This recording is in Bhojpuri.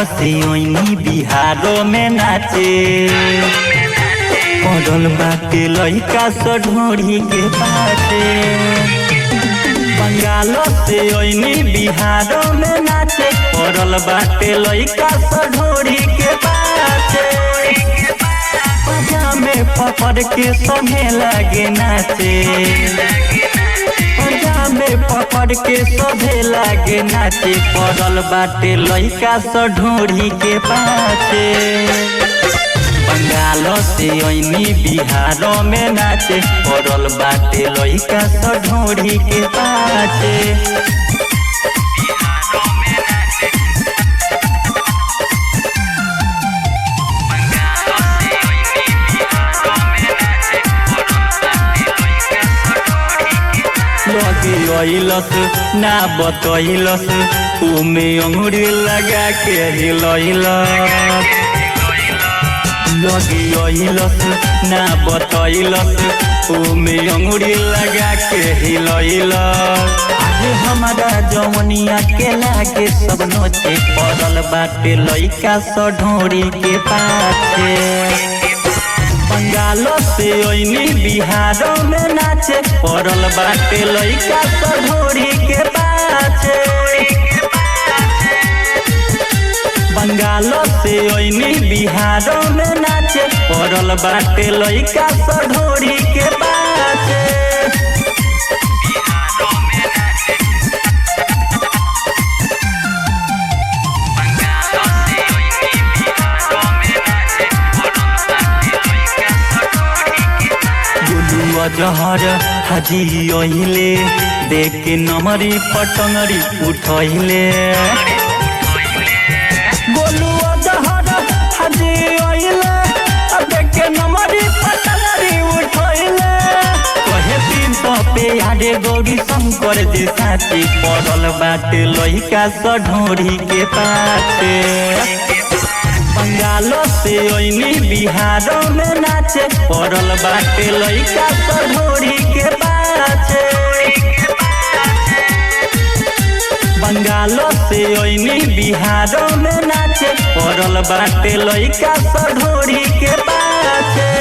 से ओइनी बिहारो में नाचे पड़ल बाटे लइका स ढोरी के पाछे। बंगाल से ओइनी बिहारो में नाचे पड़ल बाटे लइका स ढोरी के पाछे। पजामे पकड़ के संगे लागे नाचे, पजामे पकड़ के सभे लागे नाचे पड़ल बाटे लइका स ढोरी के पाछे। बंगाल से ओइनी बिहारो में नाचे पड़ल बाटे लइका स ढोरी के पाछे। लगे अइलस ना बतइलस तुमे अंगुरी लगा के हिलइलस। लगे अइलस ना बतइलस तुमे अंगुरी लगा के हिलइलस। आज हमारा जवनिया के लागे सब नोचे पड़ल बाटे लइका स ढोरी के पाछे। बंगाल से ओइनी बिहारो में नाचे पड़ल बाटे लइका स ढोरी के पाछे। बंगाल से ओइनी बिहारो में नाचे पड़ल बाटे लइका स ढोरी के पाछे। जहर हाजी ओहिले देख के नमरी पटंगरी उठैले। गोलू जहर हाजी ओहिले देख के नमरी पटंगरी उठैले। कहे 300 पे आडे गौरी शंकर जे साथी पड़ल बाटे लइका स ढोरी के पाछे। बंगाल से ओइनी बिहारो में नाचे पड़ल बाटे लइका स ढोरी के पाछे। बंगाल से ओइनी बिहारो में नाचे पड़ल बाटे लइका स ढोरी के पाछे।